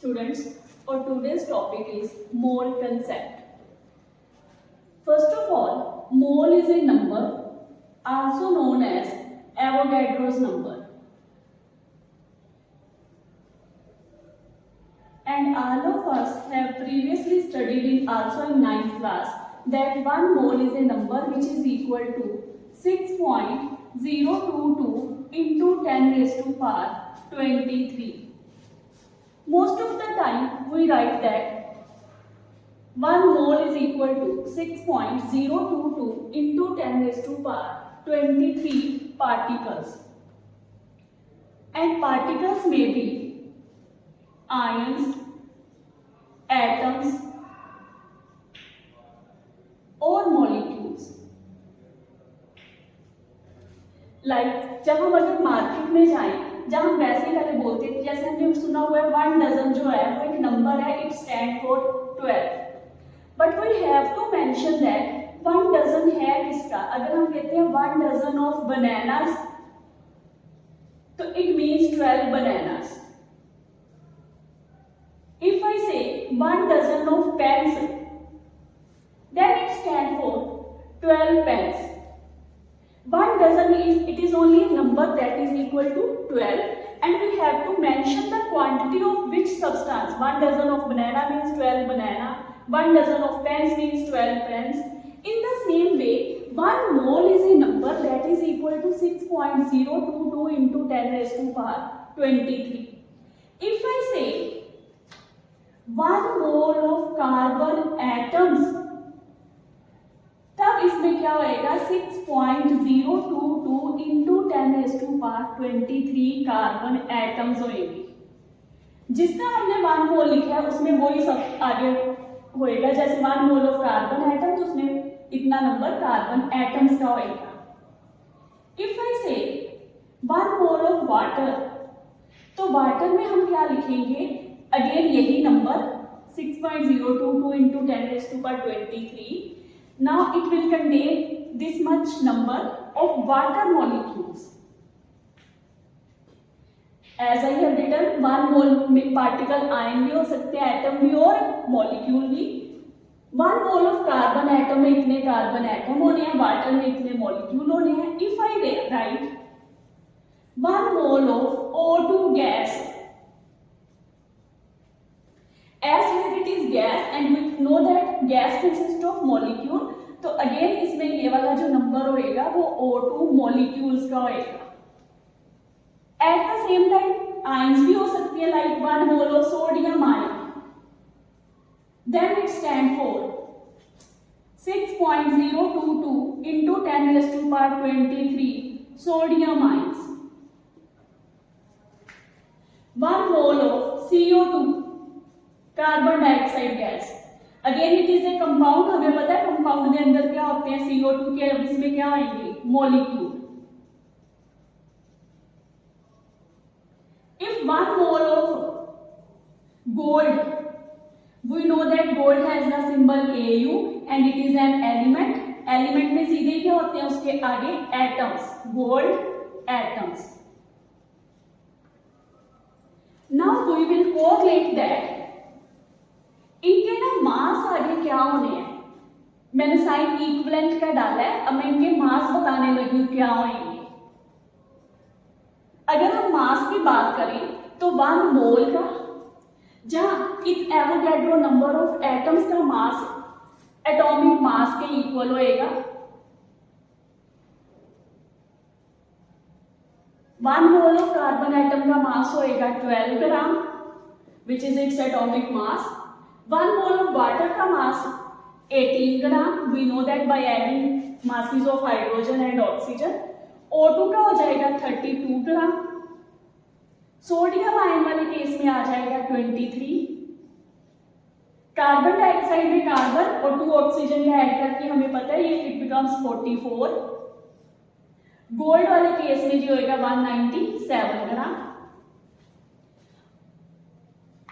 Students, our today's topic is mole concept. First of all, mole is a number also known as Avogadro's number. And all of us have previously studied also in 9th class that one mole is a number which is equal to 6.022 into 10 raised to power 23. Most of the time we write that 1 mole is equal to 6.022 into 10 raised to power 23 particles. And particles may be ions, atoms or molecules. Like जब हम अगर market में जाएं, जब हम वैसे पहले बोलते थे, जैसे हमने सुना हुआ है 1 डजन जो है वो एक नंबर है, it stand for 12. But we have to mention that 1 dozen है किसका. अगर हम कहते हैं 1 डजन ऑफ बनानास तो it means 12 bananas. If I say 1 dozen of pens, then it stands for 12 pens. 1 dozen is only a number that is equal to 12, and we have to mention the quantity of which substance. 1 dozen of banana means 12 banana. 1 dozen of pens means 12 pens. In the same way, 1 mole is a number that is equal to 6.022 into 10 raised to power 23. If I say 1 mole of carbon atoms, तब इसमें क्या होएगा 6.022 into 10 raised to power 23 carbon atoms होएंगे. जिसका हमने 1 मोल लिखा है उसमें वही सब आगे होएगा. जैसे 1 मोल ऑफ कार्बन एटम तो उसमें इतना नंबर कार्बन एटम्स का होएगा. इफ आई से 1 मोल ऑफ वाटर, तो वाटर में हम क्या लिखेंगे, अगेन यही number 6.022 into 10 raised to power 23. Now it will contain this much number of water molecules. As I have written, 1 mole में particle ion भी हो सकते हैं, atom भी और molecule भी. 1 mole of carbon atom में इतने carbon atom होने हैं, water में इतने molecule होने हैं. If I write 1 mole of O2 gas, as here it is gas and we know that gas consists of molecule, तो अगेन इसमें ये वाला जो नंबर होएगा वो O2 molecules का होएगा. At the same time ions भी हो सकती है, like 1 mole of sodium ion, then it stand for 6.022 into 10 raised to power 23 sodium ions. 1 mole of CO2 carbon dioxide gas, again it is a compound. हमें पता है compound के अंदर क्या होते हैं, CO2 के, इसमें क्या आएंगे molecule. If 1 mole of gold, we know that gold has the symbol AU and it is an element. Element में सीधे क्या होते हैं उसके आगे atoms, gold atoms. Now we will correlate that इनके ना मास आगे क्या होने हैं. मैंने साइन इक्विवेलेंट का डाला है, अब मैं इनके मास बताने लगी हूं क्या होंगे. अगर हम मास की बात करें तो 1 मोल का, जहां इस एवोगैड्रो नंबर ऑफ एटम्स का मास एटॉमिक मास के इक्वल होएगा. 1 मोल ऑफ कार्बन एटम का मास होएगा 12 gram which is its atomic mass. 1 mole of water का मास 18 ग्राम. We know that by adding masses of hydrogen and oxygen. O2 का हो जाएगा 32 ग्राम. Sodium ion वाले case में आ जाएगा 23. कार्बन डाइऑक्साइड में कार्बन और 2 ऑक्सीजन का ऐड करके हमें पता है ये इट बिकम्स 44. गोल्ड वाले केस में जो होगा 197 ग्राम.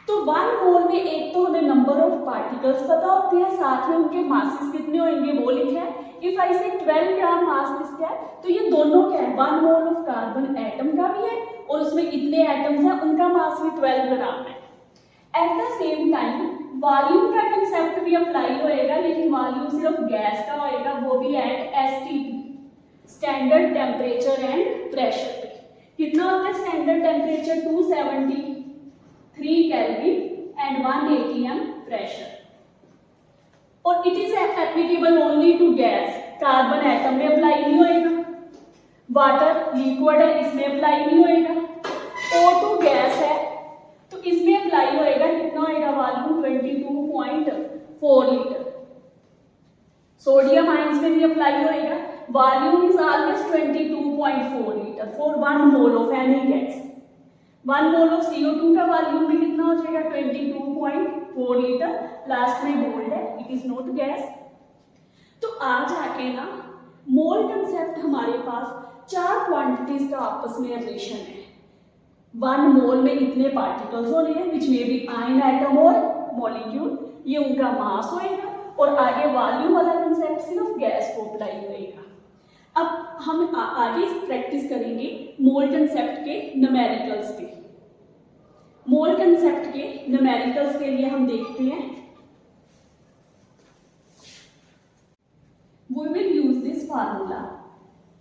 तो 1 मोल में एक तो हमें नंबर ऑफ पार्टिकल्स पता होते हैं, साथ में उनके मासेस कितने होंगे वो लिखा है. इफ आई से 12 ग्राम मास किसका है, तो ये दोनों क्या है, 1 मोल ऑफ कार्बन एटम का भी है और उसमें इतने एटम्स हैं उनका मास भी 12 ग्राम है. At the same time volume का कंसेप्ट भी अप्लाई होएगा, लेकिन वॉल्यूम सिर्फ गैस का होएगा, वो भी at STP, standard temperature and pressure पे। कितना होता है standard temperature? 273 kelvin and 1 atm pressure. और it is applicable only to gas, carbon atom में अप्लाई नहीं होएगा, वाटर लिक्विड है इसमें अप्लाई नहीं होएगा, O2 गैस है तो इसमें अप्लाई होएगा, कितना होएगा वॉल्यूम? 22.4 लीटर। सोडियम आयंस में भी अप्लाई होएगा, volume is always 22.4 litre for 1 mole of any gas. 1 mole of CO2 का वॉल्यूम भी कितना हो जाएगा? 22.4 लीटर। लास्ट में बोल्ड है, इट इज नॉट गैस। तो आज आके ना मोल कंसेप्ट हमारे पास 4 क्वांटिटीज का आपस में रिलेशन है। 1 मोल में इतने पार्टिकल्स होने हैं विच में भी आयन एटम और मॉलिक्यूल, ये उनका मास होएगा, और आगे वॉल्यूम वाला कंसेप्ट सिर्फ गैस को अप्लाई होएगा। अब हम आगे प्रैक्टिस करेंगे मोल कंसेप्ट के न्यूमेरिकल्स पे। मोल कंसेप्ट के न्यूमेरिकल्स के लिए हम देखते हैं, we will use this formula.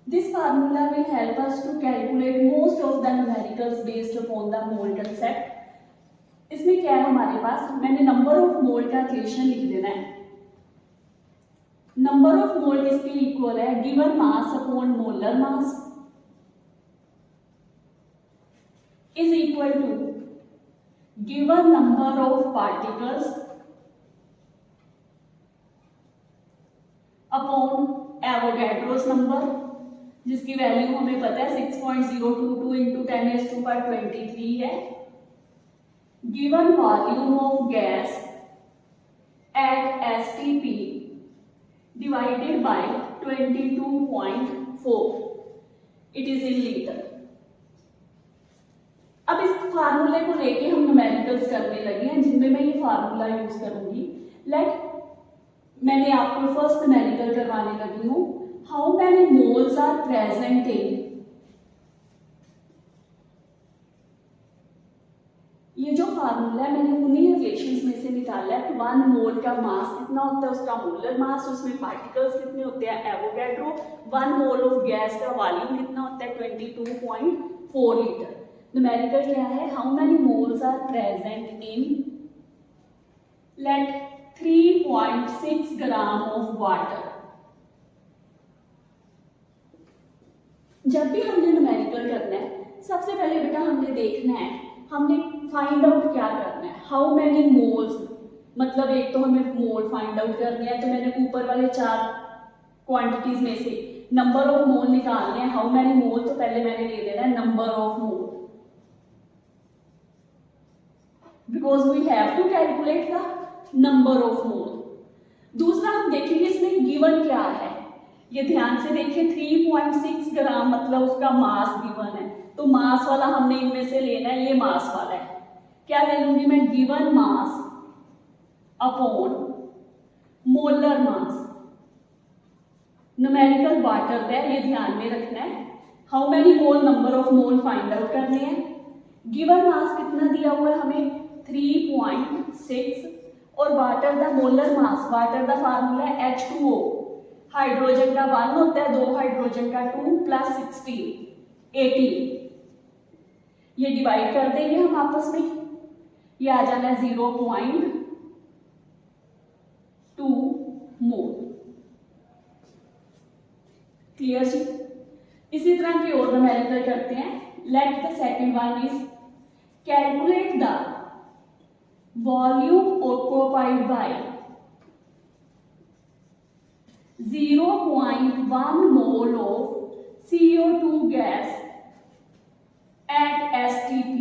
This formula will help us to calculate most of the numericals based upon the mole concept. इसमें क्या है हमारे पास? मैंने नंबर ऑफ मोल का रिलेशन लिख देना है। नंबर ऑफ मोल इसके इक्वल है given mass upon molar mass is equal to given number of particles upon Avogadro's number, जिसकी वैल्यू हमें पता है 6.022 इंटू 10⁻23 है, given volume of gas at STP divided by 22.4, it is in litre. अब इस फार्मूले को लेके हम न्यूमेरिकल्स करने लगे हैं, जिनमें मैं ये फार्मूला यूज करूंगी। लेट मैंने आपको फर्स्ट न्यूमेरिकल करवाने लगी हूं, how many moles are present in, ये जो फार्मूला है मैंने उन्हीं रिलेशंस में से निकाला है। 1 मोल का मास कितना होता है, उसका मोलर मास, उसमें पार्टिकल्स कितने होते हैं एवोगैड्रो, 1 मोल ऑफ गैस का वॉल्यूम कितना होता है 22.4 लीटर। न्यूमेरिकल क्या है? How many moles are present in, let 3.6 gram of water. जब भी हमने न्यूमेरिकल करना है, सबसे पहले बेटा हमने देखना है, हमने फाइंड आउट क्या करना है, हाउ मैनी मोल्स, मतलब एक तो हमें मोल फाइंड आउट करने हैं, तो मैंने ऊपर वाले 4 क्वांटिटीज में से नंबर ऑफ मोल निकालने हैं। हाउ मैनी मोल, तो पहले मैंने ले लेना है number of mole, because we have to calculate the number of mole. दूसरा हम देखेंगे इसमें गिवन क्या है, ये ध्यान से देखिए 3.6 ग्राम मतलब उसका मास गिवन है, तो मास वाला हमने इनमें से लेना है, ये मास वाला है। क्या ले लूंगी मैं? गिवन मास अपॉन मोलर मास, न्यूमेरिकल वाटर है, ये ध्यान में रखना है। How many mole, number of mole find out करने हैं। गिवन मास कितना दिया हुआ है हमें 3.6, और water the molar mass, water the formula है H2O, हाइड्रोजन का 1 होता है, 2 हाइड्रोजन का 2 प्लस 16 18, ये डिवाइड कर देंगे हम आपस में, ये आ जाना है 0.2 मोल। क्लियर जी? इसी तरह की और न्यूमेरिकल करते हैं। Let the second one is calculate the volume occupied by 0.1 mole of CO2 gas at STP।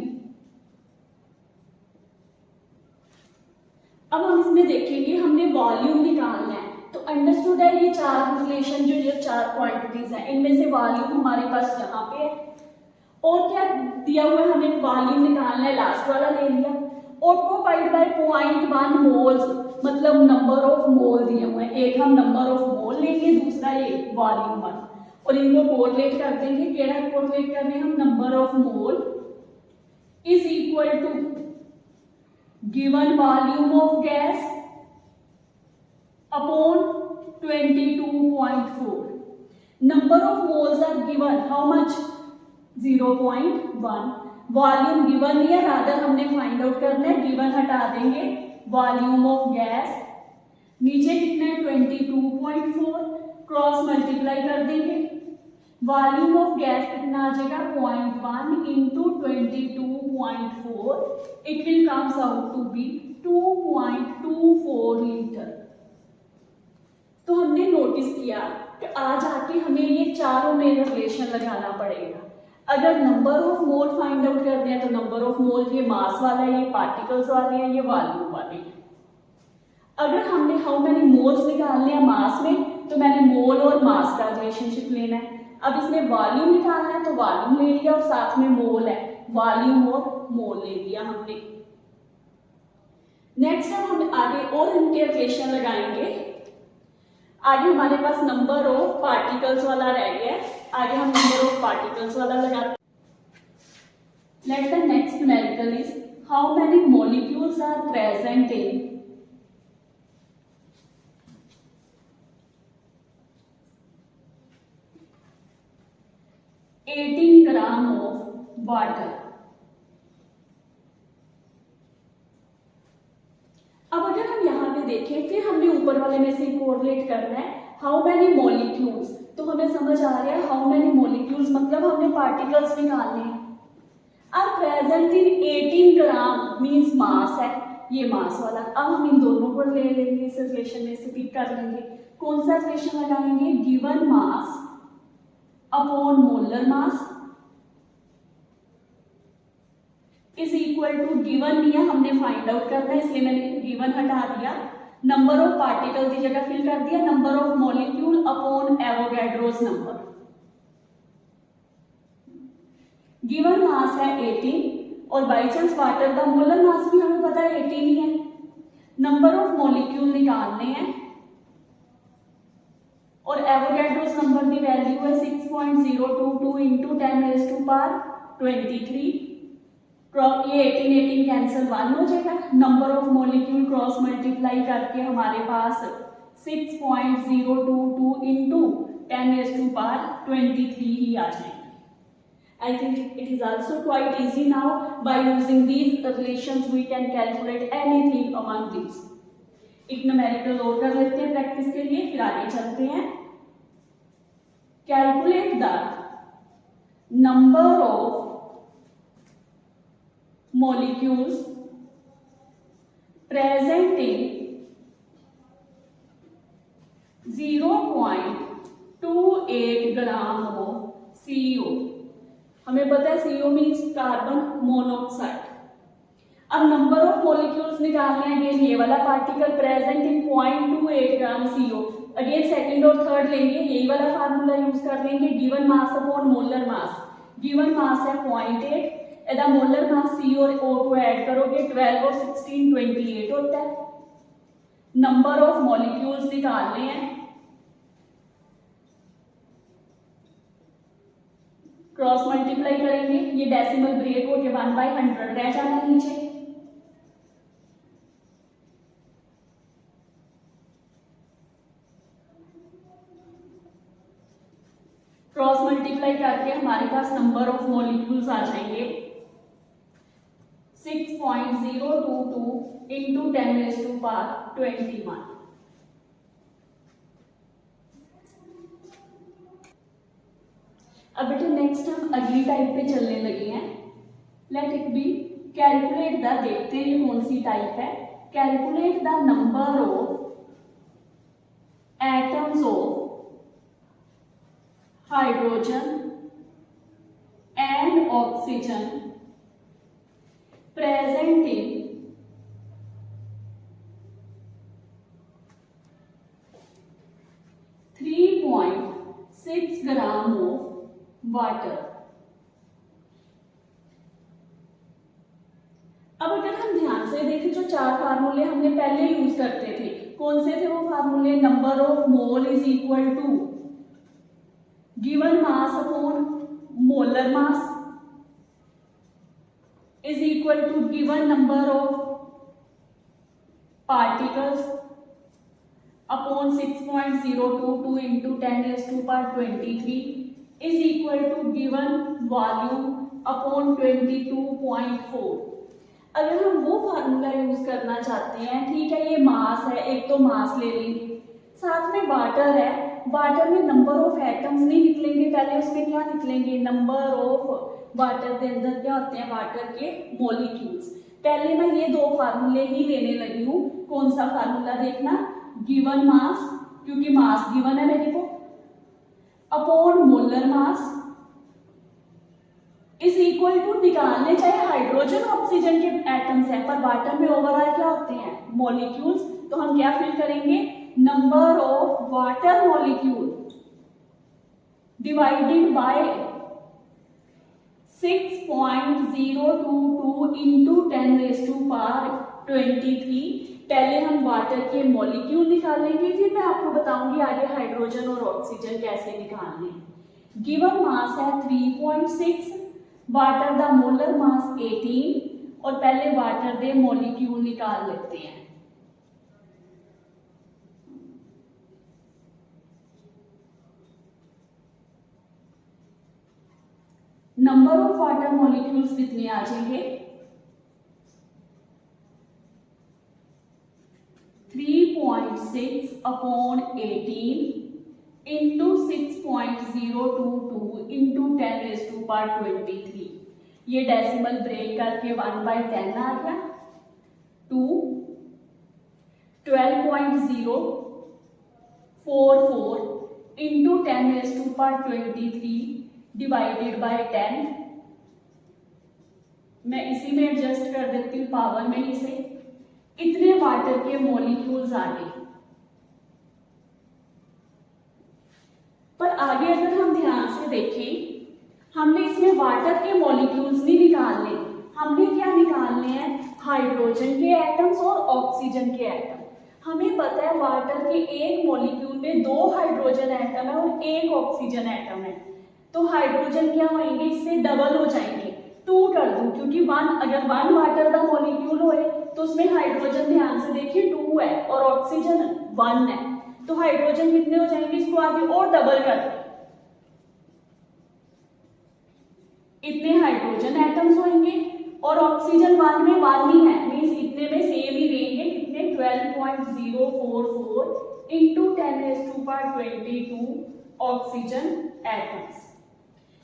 अब हम इसमें देखेंगे, हमने वॉल्यूम निकालना है, तो अंडरस्टूड है ये 4 रिलेशन जो ये 4 क्वांटिटीज हैं, इनमें से वॉल्यूम हमारे पास यहाँ पे है, और क्या दिया हुआ है हमें वॉल्यूम निकालना है, लास्ट वाला ले लिया। ऑक्यूपाइड बाय 0.1 मोल्स मतलब नंबर ऑफ मोल दिए हुए हैं, एक हम नंबर ऑफ मोल लेंगे, दूसरा ये वॉल्यूम 1, और इनको कोरिलेट कर देंगे। केड़ा कोरिलेट कर रहे हैं हम? Number of mole is equal to given volume of gas upon 22.4. Number of moles are given. How much? 0.1. Volume given नहीं है, रादर हमने फाइंड आउट करना है. गिवन हटा देंगे, वॉल्यूम ऑफ गैस नीचे कितना है 22.4, क्रॉस मल्टीप्लाई कर देंगे. वॉल्यूम ऑफ गैस कितना आ जाएगा 0.1 into 22.4. It will comes out to be 2.24 litre. तो हमने नोटिस किया कि आज आके हमें ये चारों में रिलेशन लगाना पड़ेगा. अगर number of mole find out करते हैं तो नंबर ऑफ मोल ये मास वाला है, ये पार्टिकल्स वाले हैं, ये वॉल्यूम वाले हैं. अगर हमने हाउ मैनी मोल्स निकालने हैं मास में तो मैंने मोल और मास का रिलेशनशिप लेना है. अब इसमें वॉल्यूम निकालना है तो वॉल्यूम ले लिया और साथ में मोल है, वॉल्यूम और मोल ले लिया हमने. नेक्स्ट हम आगे और इनके रिलेशन लगाएंगे. आगे हमारे पास नंबर ऑफ पार्टिकल्स वाला रह गया है. आगे हम नंबर ऑफ पार्टिकल्स वाला लगाते हैं. Let the next numerical is how many molecules are present in 18 gram of water. अब अगर हम यहाँ पे देखें, फिर हमने ऊपर वाले में से कोरिलेट करना है हाउ मैनी मॉलिक्यूल्स. तो हमें समझ आ रहा है हाउ मैनी मॉलिक्यूल्स मतलब हमने पार्टिकल्स निकालने हैं. अब प्रेजेंट इन 18 ग्राम मींस मास है, ये मास वाला. अब हम इन दोनों को ले लेंगे, इस रिलेशन में से पिक कर लेंगे. कौन सा रिलेशन लगाएंगे? Given mass upon molar mass is equal to, given नहीं है हमने फाइंड आउट करना है इसलिए मैंने गिवन हटा दिया. नंबर ऑफ पार्टिकल की जगह फिल कर दिया number of molecule upon Avogadro's number. Given mass है 18 और बाई चांस वाटर का मोलर मास भी हमें पता है 18 ही है. नंबर ऑफ मॉलिक्यूल निकालने हैं और एवोगैड्रोस नंबर की वैल्यू है 6.022 इंटू 10⁻23. ये 18 कैंसिल 1 हो जाएगा. Number of molecule cross multiply करके हमारे पास 6.022 इंटू 10⁻23 ही आ जाएंगे. I think it is also quite easy now. By using these relations we can calculate anything among these. एक न्यूमेरिकल और कर लेते हैं प्रैक्टिस के लिए, फिर आगे चलते हैं. Calculate the number of molecules present in 0.28 gram of CO. हमें पता है CO मीन्स कार्बन मोनोऑक्साइड. अब नंबर ऑफ मॉलिक्यूल्स निकालने हैं. ये वाला particle present in 0.28 gram CO. Again second और थर्ड लेंगे, यही वाला फार्मूला यूज कर लेंगे. गिवन मास अपॉन मोलर मास. गिवन मास है 0.8, एदा मोलर मास C और O को ऐड करोगे 12 और 16 28 होता है. नंबर ऑफ मॉलिक्यूल्स निकालने हैं. क्रॉस मल्टीप्लाई करेंगे, ये डेसिमल ब्रेक होके 1/100 रह जाना नीचे. क्रॉस मल्टीप्लाई करके हमारे पास नंबर ऑफ मॉलिक्यूल्स आ जाएंगे 6.022 इंटू 10⁻21. अब बेटा नेक्स्ट हम अगली टाइप पे चलने लगे हैं. Let it be calculate the, देखते हैं ये कौन सी टाइप है. Calculate the number of atoms of hydrogen and oxygen present in 3.6 gram of water. अब अगर हम ध्यान से देखें जो चार फार्मूले हमने पहले यूज करते थे, कौन से थे वो फार्मूले? Number of mole is equal to given mass upon molar mass is equal to given number of particles upon 6.022 into 10 raised to power 23 is equal to given volume upon 22.4। अगर हम वो फार्मूला यूज करना चाहते हैं, ठीक है, ये मास है, एक तो मास ले लेंगे, साथ में वाटर है, वाटर में नंबर ऑफ एटम्स नहीं निकलेंगे, पहले उसमें क्या निकलेंगे, नंबर ऑफ वाटर के अंदर क्या होते हैं, वाटर के मॉलिक्यूल्स। पहले मैं ये दो फार्मूले ही लेने लगी हूँ। कौन सा फार्मूला देखना, गिवन मास, क्योंकि मास गिवन है मेरे को, upon molar mass is equal to, निकालने चाहे हाइड्रोजन ऑक्सीजन के एटम्स हैं, पर वाटर में ओवरऑल क्या होते हैं, मॉलिक्यूल्स, तो हम क्या फिल करेंगे, number of water molecule divided by 6.022 into 10 raised to power 23। पहले हम वाटर के मॉलिक्यूल निकालेंगे, फिर मैं आपको बताऊंगी आगे हाइड्रोजन और ऑक्सीजन कैसे निकालने। गिवन मास है 3.6, वाटर द मोलर मास 18, और पहले वाटर दे मॉलिक्यूल निकाल लेते हैं। नंबर ऑफ वाटर मॉलिक्यूल्स कितने आ जाएंगे, 3.6 upon 18 into 6.022 into 10 raised to power 23। ये डेसिमल ब्रेक करके 1/10 आ गया, to 12.044 into 10 raised to power 23 divided by 10। मैं इसी में एडजस्ट कर देती हूँ पावर में इसे, इतने वाटर के मॉलिक्यूल्स आ गए। पर आगे अगर हम ध्यान से देखें, हमने इसमें वाटर के मॉलिक्यूल्स नहीं निकालने, हमने क्या निकालने हैं, हाइड्रोजन के एटम्स और ऑक्सीजन के एटम। हमें पता है वाटर के एक मॉलिक्यूल में 2 हाइड्रोजन एटम है और 1 ऑक्सीजन एटम है, तो हाइड्रोजन क्या होंगे, इससे डबल हो जाएंगे, 2 कर दूं, क्योंकि अगर 1 वाटर का मॉलिक्यूल होए तो उसमें हाइड्रोजन ध्यान से देखिए 2 है और ऑक्सीजन 1 है, तो हाइड्रोजन कितने हो जाएंगे, इसको आगे और डबल कर दें, इतने हाइड्रोजन एटम्स होंगे, और ऑक्सीजन 1 में 1 ही है, मींस इतने में सेम ही रहेंगे, कितने 12.044 into 10 raised to power 22 oxygen atoms.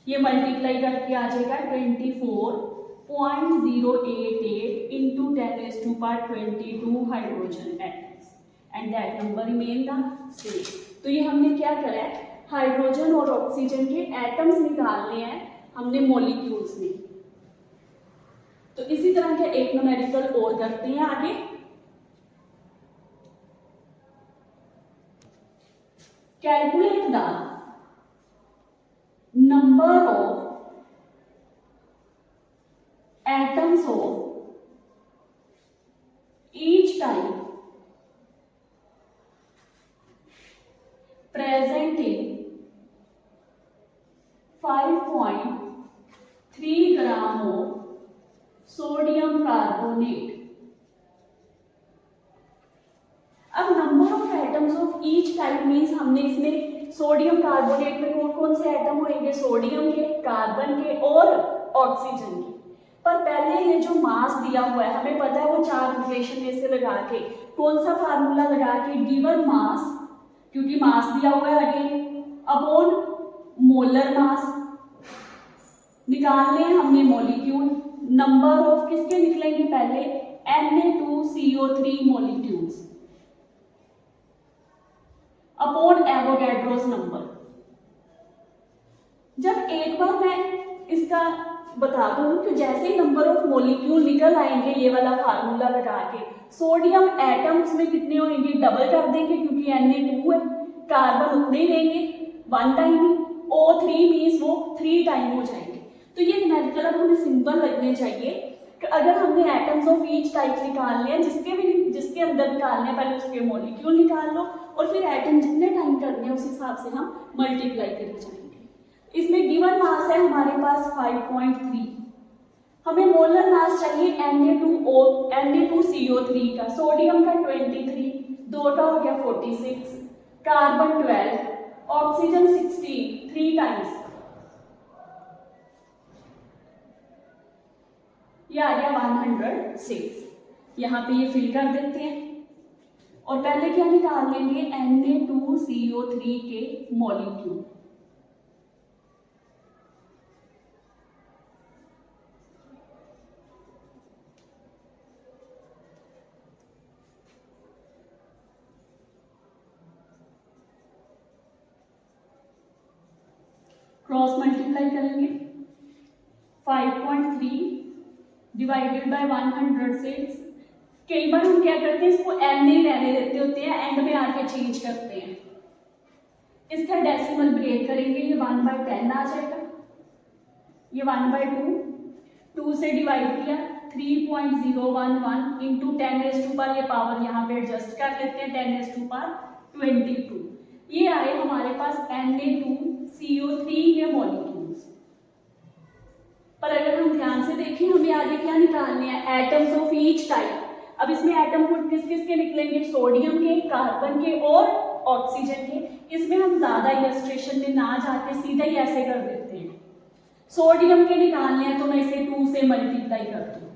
ये मल्टीप्लाई करके आ जाएगा 24.088 into 10 raised to power 22 hydrogen atoms, and that number remain the same. तो ये हमने क्या करा है, हाइड्रोजन और ऑक्सीजन के एटम्स निकालने हैं हमने मॉलिक्यूल्स में। तो इसी तरह का एक न्यूमेरिकल और करते हैं आगे। Calculate the number of atoms of each type present in 5.3 gram of sodium carbonate। अब number of atoms of each type means हमने इसमें सोडियम कार्बोनेट में कौन कौन से एटम होंगे, सोडियम के, कार्बन के और ऑक्सीजन के। पर पहले ये जो मास दिया हुआ है हमें पता है वो 4 इक्वेशन में से लगा के, कौन सा फार्मूला लगा के, गिवन मास, क्योंकि मास दिया हुआ है अगेन, अपॉन मोलर मास, निकालने हमने मॉलिक्यूल, नंबर ऑफ किसके निकलेंगे पहले, Na2CO3 molecules upon Avogadro's number. जब एक बार मैं इसका बता दूं कि जैसे ही नंबर ऑफ मॉलिक्यूल निकल आएंगे ये वाला फार्मूला लगा के, सोडियम एटम्स में कितने होंगे, डबल कर देंगे, क्योंकि Na2 है, कार्बन उतने ही लेंगे 1 टाइम ही, O3 मीन्स वो 3 टाइम हो जाएंगे। तो ये न्यूमेरिकल अब हमें सिंपल लगने चाहिए कि अगर हमने एटम्स ऑफ ईच टाइप निकालने हैं, जिसके अंदर निकालने हैं पहले उसके मॉलिक्यूल निकाल लो और फिर एटम जितने टाइम करने हैं उस हिसाब से हम मल्टीप्लाई करके जाएंगे। इसमें गिवन मास है हमारे पास 5.3, हमें मोलर मास चाहिए Na2CO3 का, सोडियम का 23, दो का हो गया 46, कार्बन 12, ऑक्सीजन 16, 3 टाइम्स, ये आ गया 106। यहाँ पे ये फिल कर देते हैं और पहले क्या निकाल लेंगे Na2CO3 के मॉलिक्यूल। क्रॉस मल्टीप्लाई करेंगे, 5.3 डिवाइडेड बाय 106। कई बार हम क्या करते हैं, इसको एन नहीं रहने देते होते हैं, एंड में आके चेंज करते हैं। इसका डेसिमल ब्रेक करेंगे, ये 1/10 आ जाएगा, ये 1/2, 2 से डिवाइड किया 3.011 इंटू 10⁻², ये पावर यहाँ पे एडजस्ट कर लेते हैं 10⁻22। ये आए हमारे पास Na2CO3 के मॉलिक्यूल्स। पर अगर हम ध्यान से देखें, हमें आगे क्या निकालने हैं, एटम्स ऑफ ईच टाइप। अब इसमें एटम को किस किस के निकलेंगे, सोडियम के, कार्बन के और ऑक्सीजन के। इसमें हम ज्यादा इलस्ट्रेशन में ना जाके सीधा ही ऐसे कर देते हैं। सोडियम के निकालने हैं तो मैं इसे 2 से मल्टीप्लाई करती हूँ,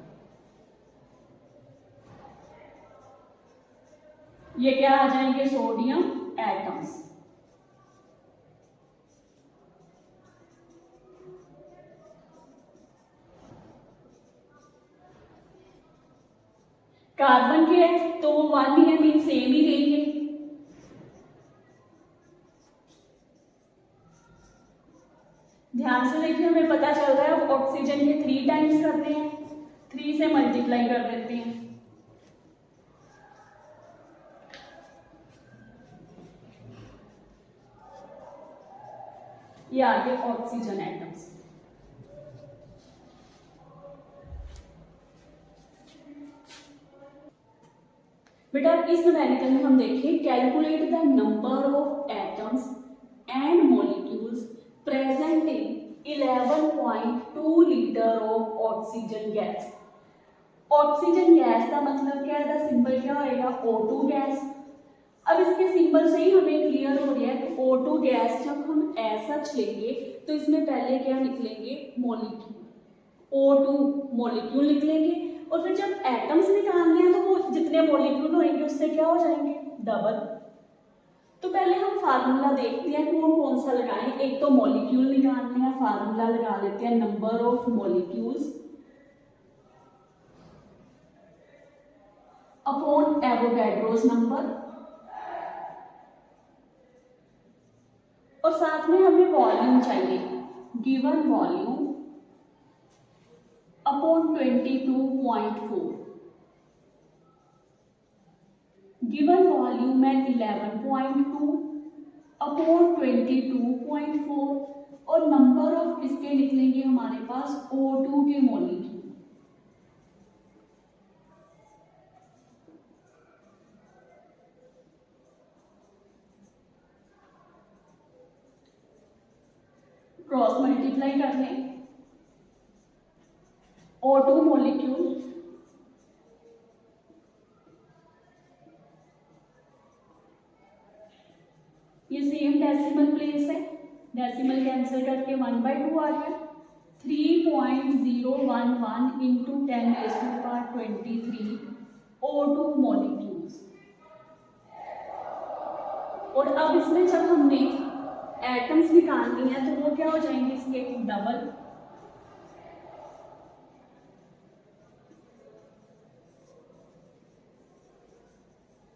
ये क्या आ जाएंगे, सोडियम एटम्स। कार्बन के है तो वो 1 ही है, मीन सेम ही रहेंगे। ध्यान से देखिए, हमें पता चल रहा है ऑक्सीजन के 3 टाइम्स करते हैं, 3 से मल्टीप्लाई कर देते हैं, ये आ गए ऑक्सीजन एटम्स। बेटा इस न्यूमेरिकल में हम देखें, calculate the number of atoms and molecules present in 11.2 litre of oxygen gas. Oxygen gas का मतलब क्या है, सिंबल क्या होएगा, O2 गैस। अब इसके सिंबल से ही हमें क्लियर हो गया है कि O2 गैस जब हम ऐसा लेंगे तो इसमें पहले क्या निकलेंगे, मॉलिक्यूल, O2 मॉलिक्यूल निकलेंगे। और फिर जब एटम्स निकालने हैं तो वो जितने मॉलिक्यूल होंगे उससे क्या हो जाएंगे, डबल। तो पहले हम फार्मूला देखते हैं कि वो कौन सा लगाएं। एक तो मॉलिक्यूल निकालने हैं, फार्मूला लगा लेते हैं number of molecules upon Avogadro's number, और साथ में हमें वॉल्यूम चाहिए, given volume upon 22.4। Given volume है 11.2 अपॉन 22.4 और नंबर ऑफ किसके निकलेंगे हमारे पास, O2 के मॉलिक्यूल। क्रॉस मल्टीप्लाई कर लें, O2 मॉलिक्यूल ये सेम डेसिमल प्लेस है, डेसिमल कैंसिल करके 1/2 आ गया, 3.011 इंटू 10⁻23 O2 मॉलिक्यूल्स। और अब इसमें जब हमने एटम्स निकालनी है तो वो क्या हो जाएंगे, इसके double.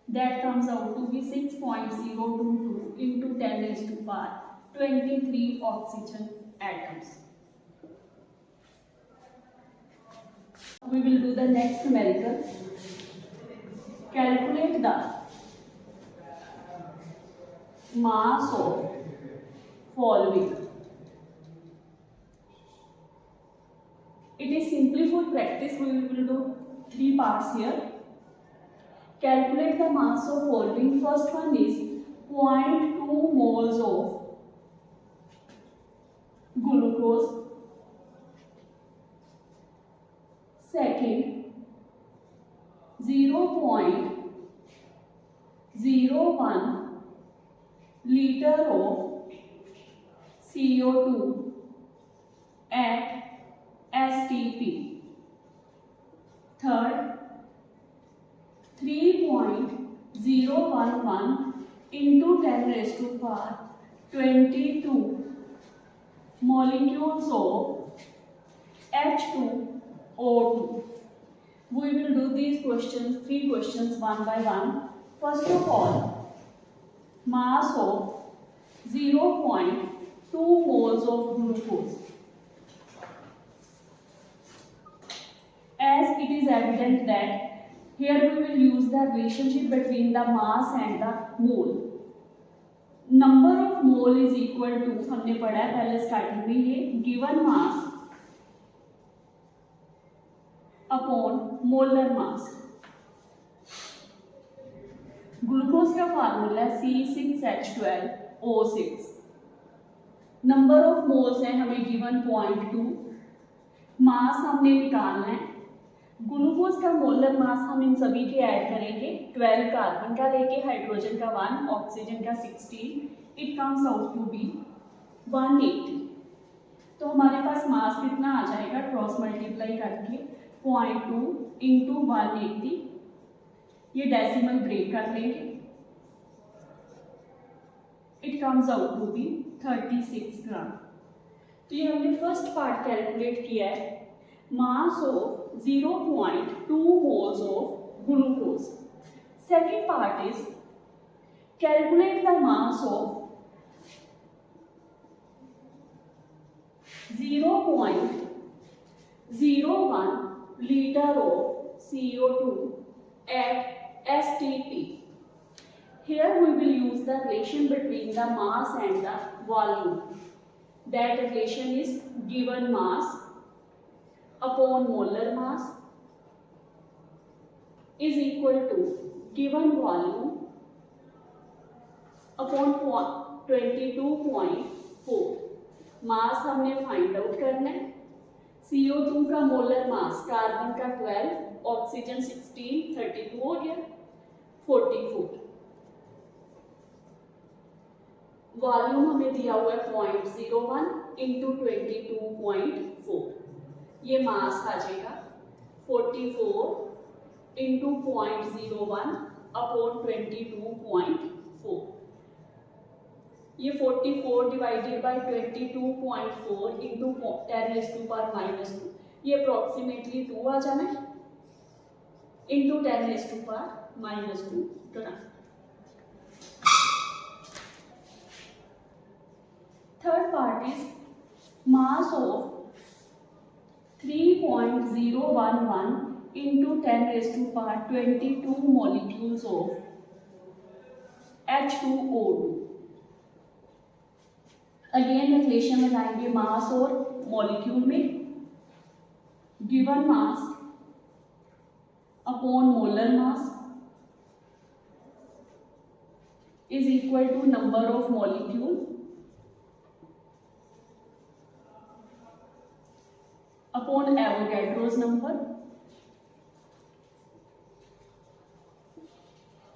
That comes out to be 6.022 into 10⁻23 oxygen atoms. We will do the next numerical. Calculate the mass of following. It is simply for practice. We will do 3 parts here. Calculate the mass of following. First one is 0.2 moles of glucose, Second, 0.01 liter of CO2 at STP. Third, 3.011 into 10 raised to power 22 molecules of H2O2. We will do these questions, 3 questions one by one. First of all, mass of 0.2 moles of glucose. As it is evident that here we will use the relationship between the mass and the mole. Number of mole is equal to, हमने पढ़ा है पहले starting में, ये given mass upon molar मास. Glucose का formula है C6H12O6. Number of moles है हमें गिवन 0.2. मास हमने निकालना है. ग्लूकोज का मोलर मास हम इन सभी के ऐड करेंगे. 12 कार्बन का लेके, हाइड्रोजन का 1, ऑक्सीजन का 16. It comes out to be 180. तो हमारे पास मास कितना आ जाएगा, क्रॉस मल्टीप्लाई करके 0.2 इंटू 180. ये डेसिमल ब्रेक कर लेंगे. It comes out to be 36 gram. तो ये हमने फर्स्ट पार्ट कैलकुलेट किया है, mass of 0.2 moles of glucose. Second part is calculate the mass of 0.01 liter of CO2 at STP. Here we will use the relation between the mass and the volume. That relation is given mass upon molar mass is equal to given volume upon 22.4. मास हमने find out करना है. CO2 का molar mass, carbon का 12, oxygen 16, 32 हो गया, 44. Volume हमें दिया हुआ है 0.01 इंटू 22.4. ये मास आ जाएगा 44 इंटू 0.01 अपॉन 22.4. ये 44 divided by 22.4 into 10 raised to power -2. ये अप्रोक्सीमेटली 2 आ जाना है into 10 raised to power -2 gram. Third part is mass of 3.011 into 10 raised to power 22 molecules of H2O2. Again relation लगाएंगे मास और मॉलिक्यूल में. Given mass upon molar mass is equal to number of molecule upon Avogadro's number.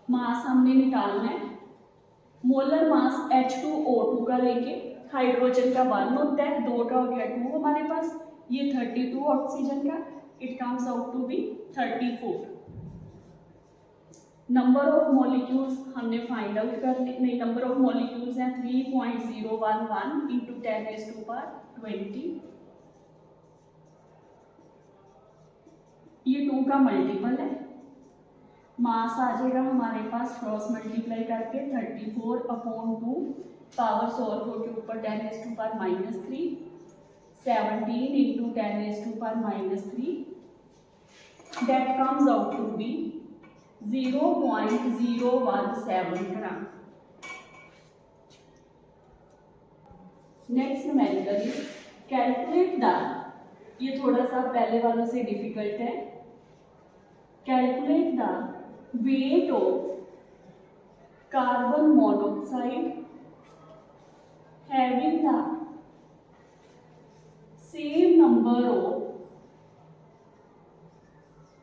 Mass हमने निकालना है. Molar mass H2O2 का लेके, hydrogen का 1 होता है, 2 का हो गया 2 हमारे पास, ये 32 ऑक्सीजन का. It comes out to be 34. Number of molecules हमने फाइंड आउट करने, नहीं, नंबर ऑफ मॉलिक्यूल्स हैं 3.011 इंटू 10 raised to power 20. ये 2 का मल्टीपल है. मास आ जाएगा हमारे पास क्रॉस मल्टीप्लाई करके 34 अपॉन 2, पावर 100 के ऊपर 10 raised to power -3, 17 into 10 raised to power -3. That comes out to be 0.017 gram. Next numerical is calculate the, ये थोड़ा सा पहले वालों से डिफिकल्ट है. Calculate the weight of carbon monoxide having the same number of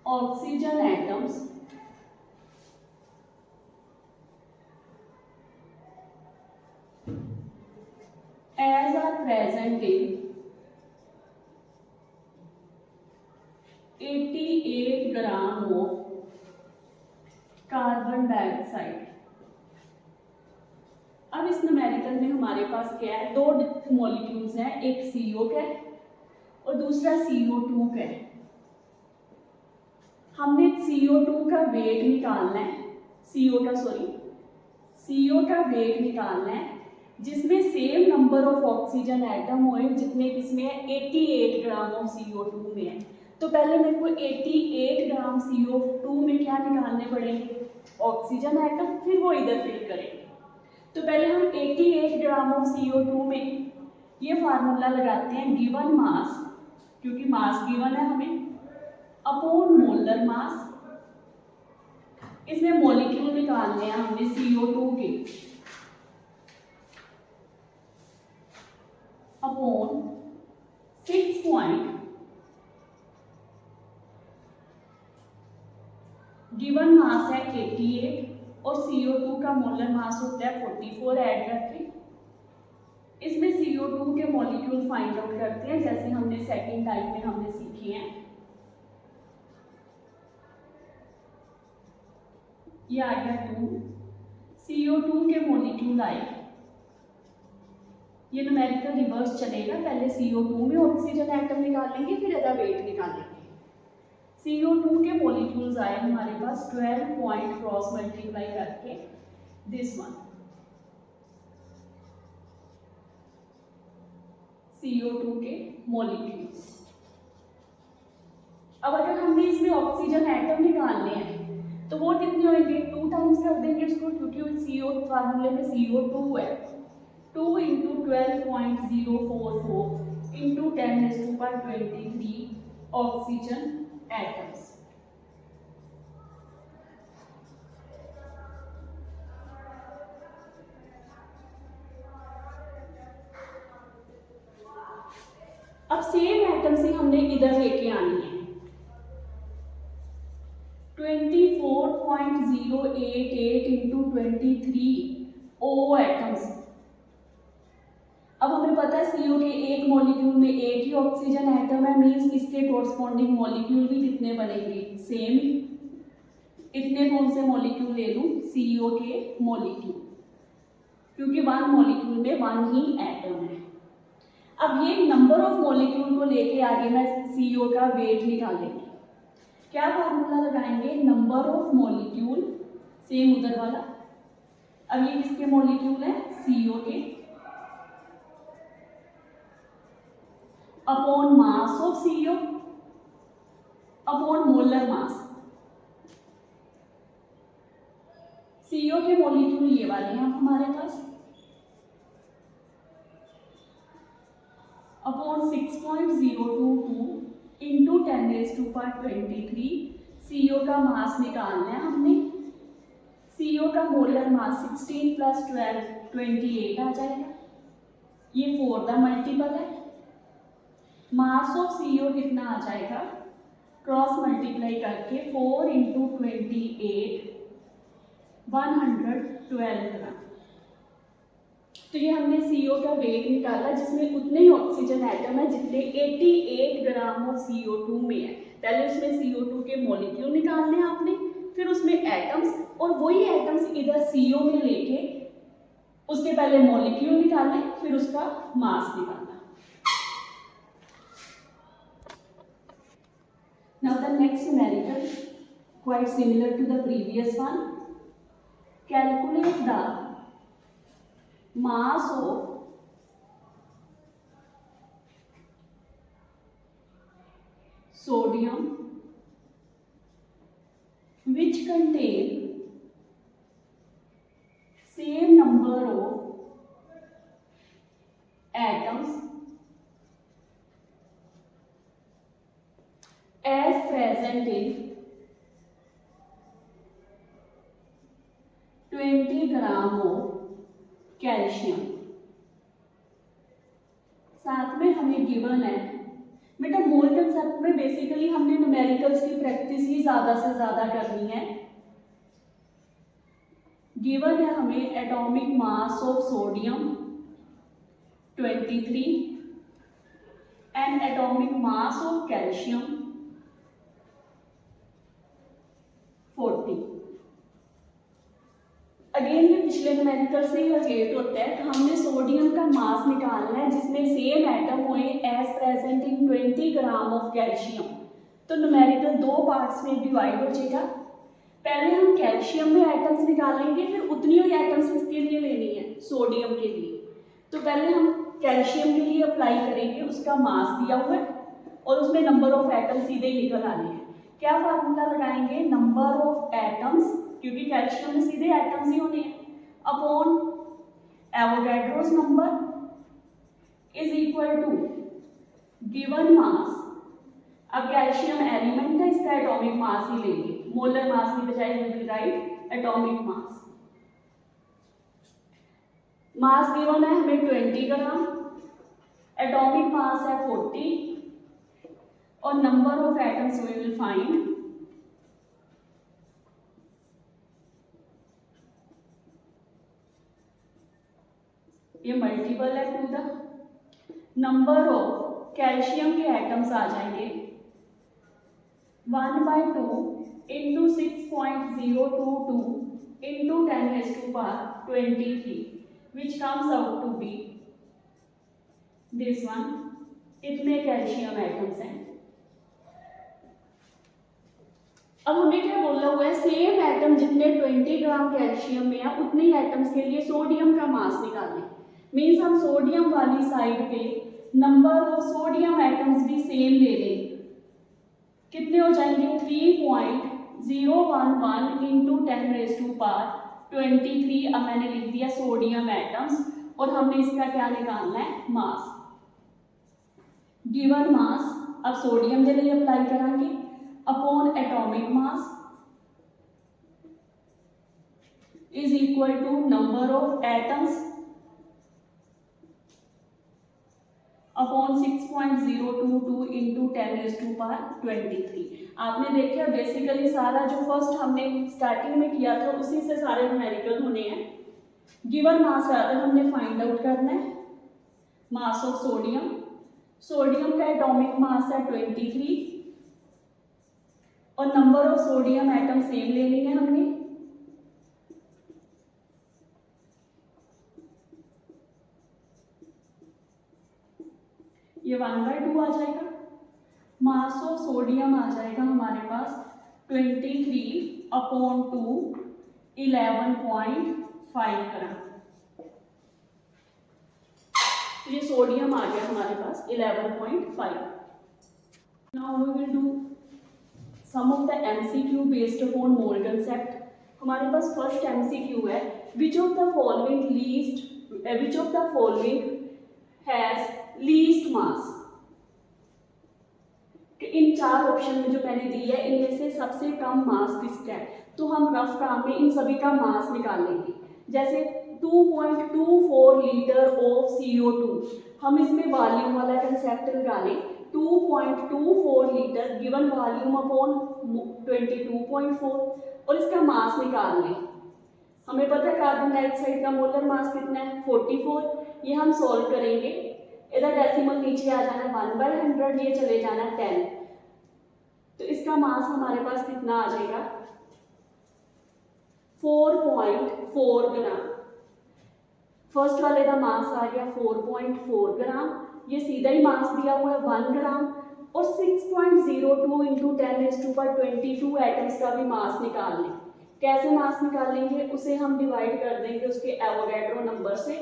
oxygen atoms as are present in 88 gram of carbon dioxide. अब इस numerical में हमारे पास क्या है, दो मॉलिक्यूल्स हैं, एक CO का है और दूसरा CO2 का है। हमने CO2 का वेट निकालना है, CO का वेट निकालना है जिसमें same number of oxygen atom हुए जितने किसमें है, 88 ग्राम ऑफ CO2 में है। तो पहले मेरे को 88 ग्राम CO2 में क्या निकालने पड़ेंगे, ऑक्सीजन एटम, फिर वो इधर फिल करेंगे। तो पहले हम 88 ग्राम ऑफ CO2 में ये फार्मूला लगाते हैं, गिवन मास, क्योंकि मास गिवन है हमें, अपॉन मोलर मास। इसमें मॉलिक्यूल निकालने हैं हमने CO2 के, अपॉन 6 पॉइंट, गिवन मास है 88 और CO2 का मोलर मास होता है 44 ऐड करके। इसमें CO2 के मॉलिक्यूल फाइंड आउट करते हैं जैसे हमने सेकंड टाइप में हमने सीखे हैं। ये आ गया 2, CO2 के मॉलिक्यूल आए, ये न्यूमेरिकल रिवर्स चलेगा, पहले CO2 में ऑक्सीजन एटम निकालेंगे फिर इसका वेट निकालेंगे। CO2 के मॉलिक्यूल्स आए हमारे पास 12 पॉइंट क्रॉस मल्टीप्लाई करके दिस वन, CO2 के मॉलिक्यूल्स। अब अगर हमने इसमें ऑक्सीजन एटम निकालने हैं तो वो कितने होंगे, 2 टाइम्स कर देंगे इसको, क्योंकि CO फार्मूले में CO2 है, 2 × 12.044 × 10⁻23 ऑक्सीजन एटम्स। अब सेम एटम से हमने इधर लेके आनी है 24.088 × 23 O एटम्स। अब हमें पता है CO के एक मॉलिक्यूल में एक ही ऑक्सीजन एटम है, मींस इसके कोरस्पॉन्डिंग मॉलिक्यूल भी कितने बनेंगे, सेम ही। इतने कौन से मॉलिक्यूल ले लूं, CO के मॉलिक्यूल, क्योंकि वन मॉलिक्यूल में वन ही एटम है। अब ये नंबर ऑफ मॉलिक्यूल को लेके आगे मैं CO का वेट निकालेंगे। क्या फॉर्मूला लगाएंगे, नंबर ऑफ मॉलिक्यूल, सेम उधर वाला। अब ये किसके मॉलिक्यूल है, CO के, upon mass of CO upon molar mass. CO के मॉलिक्यूल ये वाले हैं हमारे पास, अपॉन 6.022 × 10⁻23। CO का मास निकालना है हमने, CO का मोलर मास 16 + 12 28 आ जाएगा, ये 4 का मल्टीपल है। मास ऑफ CO कितना आ जाएगा, क्रॉस मल्टीप्लाई करके 4 × 28 112 ग्राम। तो ये हमने CO का वेट निकाला जिसमें उतने ही ऑक्सीजन एटम है जितने 88 ग्राम ऑफ CO2 में है। पहले उसमें CO2 के मॉलिक्यूल निकालने हैं आपने, फिर उसमें एटम्स, और वही एटम्स इधर CO में लेके उसके पहले मॉलिक्यूल निकालने फिर उसका मास निकालना। Now the next numerical, quite similar to the previous one. Calculate the mass of sodium which contain same number of atoms as present in 20 gram of calcium. साथ में हमें गिवन है बेटा मोल कंसेप्ट में बेसिकली हमने न्यूमेरिकल्स की practice ही ज़्यादा से ज़्यादा करनी है। गिवन है हमें atomic mass of sodium 23 and atomic mass of calcium 40। Again ये पिछले न्यूमेरिकल से ही रिलेट होता है। तो हमने सोडियम का मास निकालना है जिसमें सेम एटम हुए as present in 20 gram of calcium. तो न्यूमेरिकल दो पार्ट्स में डिवाइड हो जाएगा। पहले हम कैल्शियम में एटम्स निकालेंगे, फिर उतनी ही एटम्स किसके लिए लेनी है, सोडियम के लिए। तो पहले हम कैल्शियम के लिए अप्लाई करेंगे, उसका मास दिया हुआ है और उसमें नंबर ऑफ एटम्स सीधे ही निकल आने हैं। क्या फार्मूला लगाएंगे, नंबर ऑफ एटम्स, क्योंकि कैल्शियम में सीधे एटम्स ही होने हैं, upon Avogadro's number is equal to given mass. अब कैल्शियम एलिमेंट है, इसका एटॉमिक मास ही लेंगे, मोलर मास की बजाय we will write atomic mass. Mass given है हमें 20 ग्राम, एटॉमिक मास है 40 और number of atoms we will find ये मल्टीपल है to the number of calcium के एटम्स आ जाएंगे 1/2 into 6.022 into 10⁻23 which comes out to be this one। इतने कैल्शियम एटम्स हैं। अब हमें क्या बोला हुआ है, सेम एटम जितने 20 ग्राम कैल्शियम में है उतने एटम्स के लिए सोडियम का मास निकालें। मीन्स हम सोडियम वाली साइड पे नंबर ऑफ सोडियम एटम्स भी सेम ले लें। कितने हो जाएंगे, 3.011 इंटू 10⁻23। अब मैंने लिख दिया सोडियम एटम्स और हमने इसका क्या निकालना है, मास। गिवन मास अब सोडियम के लिए अप्लाई करेंगे upon atomic mass is equal to number of atoms upon 6.022 into 10⁻23। आपने देखा बेसिकली सारा जो फर्स्ट हमने स्टार्टिंग में किया था उसी से सारे न्यूमेरिकल होने हैं। गिवन मास रादर हमने फाइंड आउट करना है मास ऑफ सोडियम। सोडियम का एटॉमिक मास है 23 और number of sodium atom same लेनी है हमने। ये 1/2 आ जाएगा। मास ऑफ सोडियम आ जाएगा हमारे पास 23/2 11.5 ग्राम। ये सोडियम आ गया हमारे पास 11.5। Now we will do some of the MCQ based upon mole concept. हमारे पास फर्स्ट MCQ है, which of the following has least mass. इन चार ऑप्शन में जो मैंने दी है इनमें से सबसे कम मास किसका है। तो हम रफ काम में इन सभी का मास निकालेंगे। जैसे 2.24 लीटर ऑफ CO2, हम इसमें वॉल्यूम वाला कंसेप्ट लगा लें। 2.24 लीटर गिवन वॉल्यूम अपॉन 22.4 और इसका मास निकाल लें। हमें पता है कार्बन डाइऑक्साइड का मोलर मास कितना है 44। ये हम सॉल्व करेंगे, इधर डेसिमल नीचे आ जाना है 1/100, ये चले जाना है 10। तो इसका मास हमारे पास कितना आ जाएगा 4.4 ग्राम। फर्स्ट वाले का मास आ गया 4.4 ग्राम, ये सीधा ही मास दिया हुआ है 1 ग्राम और 6.02 इंटू 10⁻22 एटम्स का भी मास निकाल लें। कैसे मास निकालेंगे, उसे हम डिवाइड कर देंगे उसके एवोगैड्रो नंबर से।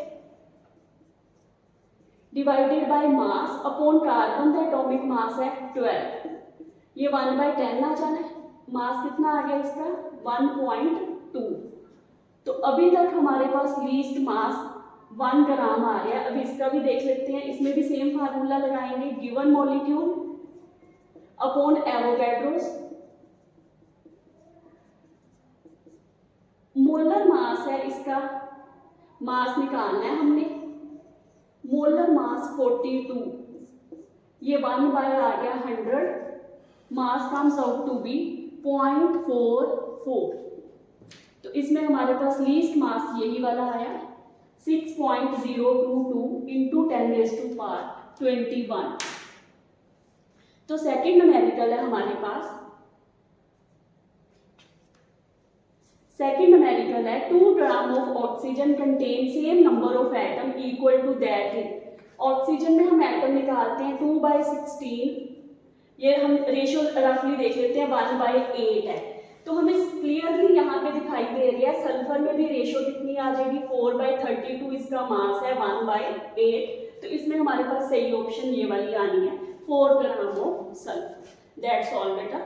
Divided by mass upon carbon का एटॉमिक मास है 12, ये 1/10 आ जाना है। मास कितना आ गया इसका 1.2। तो अभी तक हमारे पास लीस्ट मास 1 ग्राम आ रहा है। अभी इसका भी देख लेते हैं, इसमें भी सेम फार्मूला लगाएंगे, given molecule upon Avogadro's. Molar mass है, इसका मास निकालना है हमने। मोलर मास 42 ये 1 बाय आ गया 100, मास कम्स आउट टू बी 0.44। तो इसमें हमारे पास लीस्ट मास यही वाला आया 6.022 इंटू 10⁻21। तो सेकेंड न्यूमेरिकल है हमारे पास, सेकेंड न्यूमेरिकल है 2 gram of oxygen contain same number of atom equal to that in. Oxygen में हम एटम निकालते हैं 2/16, ये हम रेशियो रफली देख लेते हैं 1/8 है। तो हमें क्लियरली यहाँ पे दिखाई दे रही है सल्फर में भी रेशियो कितनी आ जाएगी 4/32, इसका मास है 1/8। तो इसमें हमारे पास सही ऑप्शन ये वाली आनी है 4 gram of sulphur. That's all बेटा।